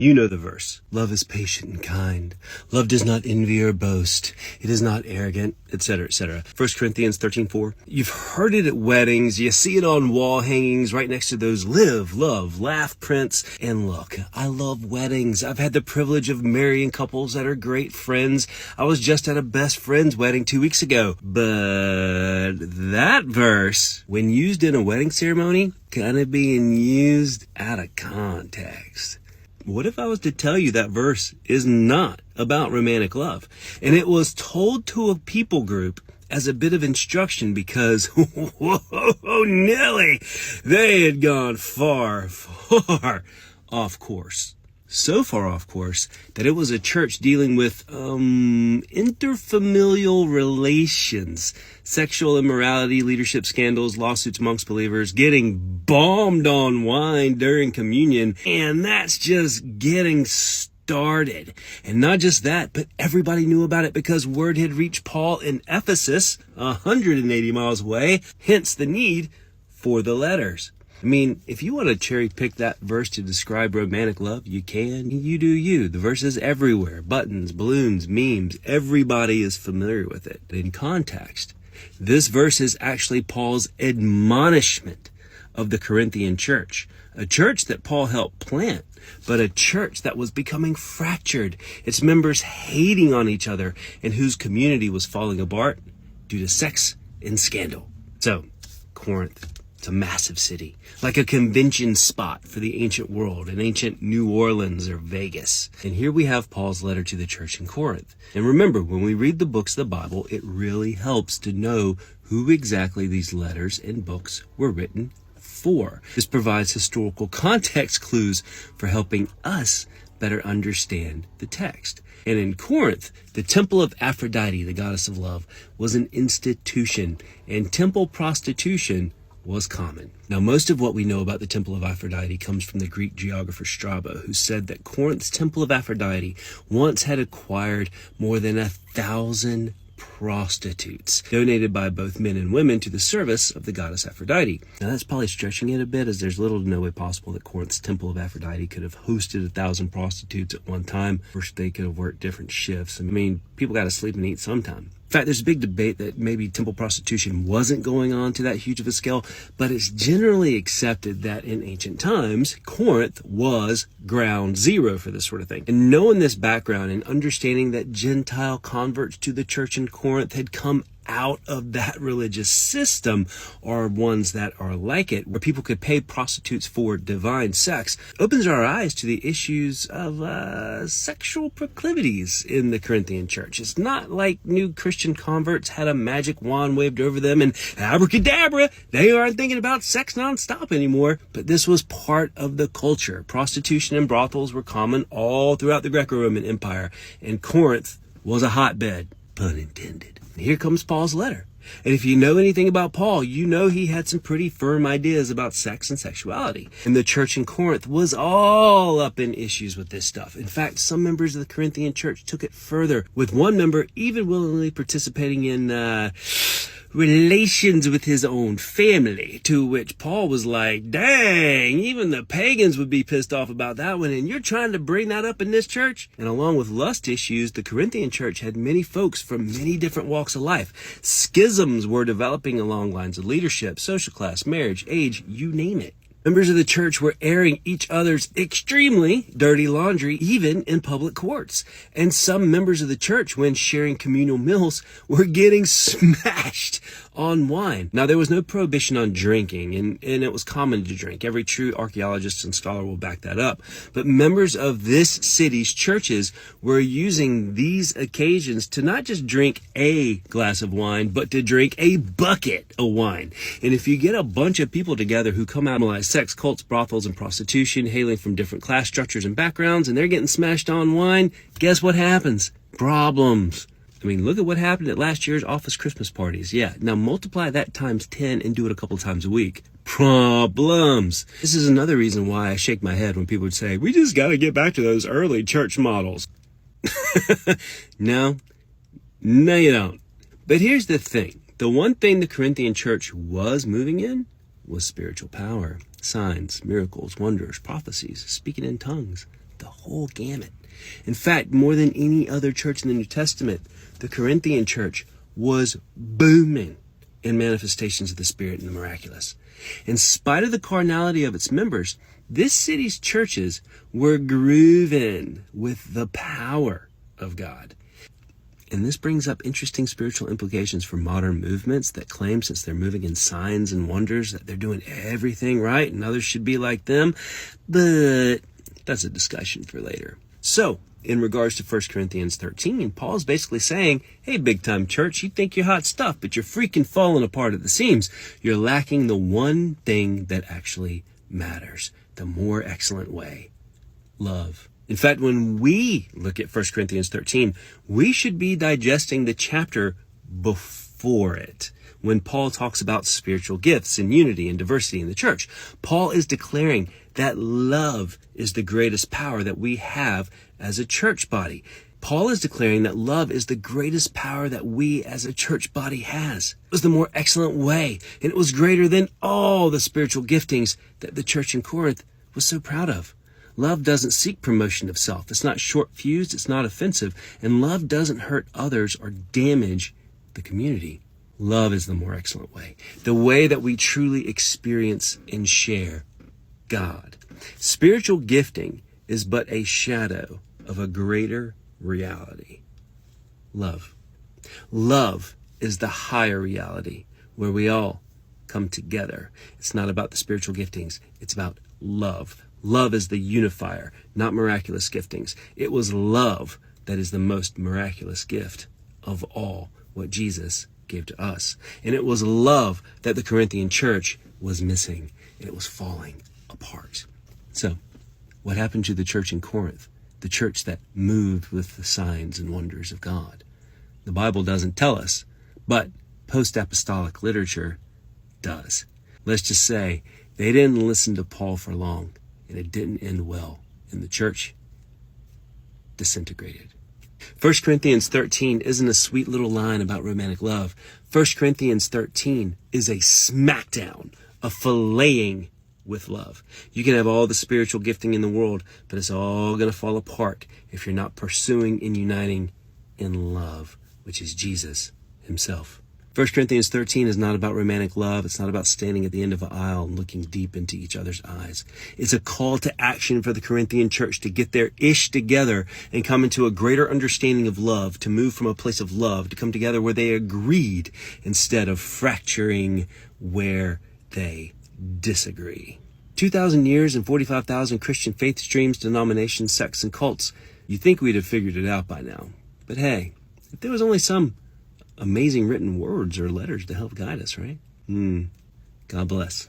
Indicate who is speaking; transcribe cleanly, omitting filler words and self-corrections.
Speaker 1: You know the verse. Love is patient and kind. Love does not envy or boast. It is not arrogant, etc., etc. 1 Corinthians 13:4. You've heard it at weddings. You see it on wall hangings right next to those live, love, laugh prints. And look, I love weddings. I've had the privilege of marrying couples that are great friends. I was just at a best friend's wedding 2 weeks ago. But that verse, when used in a wedding ceremony, kind of being used out of context. What if I was to tell you that verse is not about romantic love, and it was told to a people group as a bit of instruction because, whoa, Nelly, they had gone far off course. So far off course that it was a church dealing with interfamilial relations, sexual immorality, leadership scandals, lawsuits amongst believers, getting bombed on wine during communion, and that's just getting started. And not just that, but everybody knew about it because word had reached Paul in Ephesus, 180 miles away, hence the need for the letters. I mean, if you want to cherry pick that verse to describe romantic love, you can. You do you. The verse is everywhere. Buttons, balloons, memes. Everybody is familiar with it. In context, this verse is actually Paul's admonishment of the Corinthian church. A church that Paul helped plant, but a church that was becoming fractured. Its members hating on each other and whose community was falling apart due to sex and scandal. So, Corinth. It's a massive city, like a convention spot for the ancient world, an ancient New Orleans or Vegas. And here we have Paul's letter to the church in Corinth. And remember, when we read the books of the Bible, it really helps to know who exactly these letters and books were written for. This provides historical context clues for helping us better understand the text. And in Corinth, the temple of Aphrodite, the goddess of love, was an institution, and temple prostitution was common. Now, most of what we know about the Temple of Aphrodite comes from the Greek geographer Strabo, who said that Corinth's Temple of Aphrodite once had acquired more than 1,000 prostitutes, donated by both men and women to the service of the goddess Aphrodite. Now, that's probably stretching it a bit, as there's little to no way possible that Corinth's Temple of Aphrodite could have hosted 1,000 prostitutes at one time. Of course, they could have worked different shifts. I mean, people got to sleep and eat sometime. In fact, there's a big debate that maybe temple prostitution wasn't going on to that huge of a scale, but it's generally accepted that in ancient times, Corinth was ground zero for this sort of thing. And knowing this background and understanding that Gentile converts to the church in Corinth had come out of that religious system, or ones that are like it, where people could pay prostitutes for divine sex, opens our eyes to the issues of sexual proclivities in the Corinthian church. It's not like new Christian converts had a magic wand waved over them and abracadabra, they aren't thinking about sex nonstop anymore. But this was part of the culture. Prostitution and brothels were common all throughout the Greco-Roman Empire, and Corinth was a hotbed, pun intended. Here comes Paul's letter. And if you know anything about Paul, you know he had some pretty firm ideas about sex and sexuality. And the church in Corinth was all up in issues with this stuff. In fact, some members of the Corinthian church took it further, with one member even willingly participating in relations with his own family, to which Paul was like, dang, even the pagans would be pissed off about that one, and you're trying to bring that up in this church? And along with lust issues, the Corinthian church had many folks from many different walks of life. Schisms were developing along lines of leadership, social class, marriage, age, you name it. Members of the church were airing each other's extremely dirty laundry, even in public courts. And some members of the church, when sharing communal meals, were getting smashed on wine. Now, there was no prohibition on drinking, and it was common to drink. Every true archaeologist and scholar will back that up. But members of this city's churches were using these occasions to not just drink a glass of wine, but to drink a bucket of wine. And if you get a bunch of people together who come out of sex, cults, brothels, and prostitution, hailing from different class structures and backgrounds, and they're getting smashed on wine, guess what happens? Problems. I mean, look at what happened at last year's office Christmas parties. Yeah, now multiply that times 10 and do it a couple times a week. Problems. This is another reason why I shake my head when people would say, we just got to get back to those early church models. No, you don't. But here's the thing. The one thing the Corinthian church was moving in was spiritual power, signs, miracles, wonders, prophecies, speaking in tongues, the whole gamut. In fact, more than any other church in the New Testament, the Corinthian church was booming in manifestations of the Spirit and the miraculous. In spite of the carnality of its members, this city's churches were grooving with the power of God. And this brings up interesting spiritual implications for modern movements that claim, since they're moving in signs and wonders, that they're doing everything right and others should be like them. But that's a discussion for later. So, in regards to 1 Corinthians 13, Paul's basically saying, hey, big-time church, you think you're hot stuff, but you're freaking falling apart at the seams. You're lacking the one thing that actually matters, the more excellent way: love. In fact, when we look at 1 Corinthians 13, we should be digesting the chapter before it. When Paul talks about spiritual gifts and unity and diversity in the church, Paul is declaring that love is the greatest power that we have as a church body. Paul is declaring that love is the greatest power that we as a church body has. It was the more excellent way, and it was greater than all the spiritual giftings that the church in Corinth was so proud of. Love doesn't seek promotion of self. It's not short-fused. It's not offensive. And love doesn't hurt others or damage the community. Love is the more excellent way, the way that we truly experience and share God. Spiritual gifting is but a shadow of a greater reality: love. Love is the higher reality where we all come together. It's not about the spiritual giftings. It's about love. Love is the unifier, not miraculous giftings. It was love that is the most miraculous gift of all, what Jesus gave to us. And it was love that the Corinthian church was missing, and it was falling apart. So, what happened to the church in Corinth? The church that moved with the signs and wonders of God? The Bible doesn't tell us, but post-apostolic literature does. Let's just say they didn't listen to Paul for long, and it didn't end well, and the church disintegrated. 1 Corinthians 13 isn't a sweet little line about romantic love. 1 Corinthians 13 is a smackdown, a filleting with love. You can have all the spiritual gifting in the world, but it's all going to fall apart if you're not pursuing and uniting in love, which is Jesus himself. 1 Corinthians 13 is not about romantic love. It's not about standing at the end of an aisle and looking deep into each other's eyes. It's a call to action for the Corinthian church to get their ish together and come into a greater understanding of love, to move from a place of love, to come together where they agreed instead of fracturing where they disagree. 2,000 years and 45,000 Christian faith streams, denominations, sects, and cults. You'd think we'd have figured it out by now. But hey, if there was only some amazing written words or letters to help guide us, right? God bless.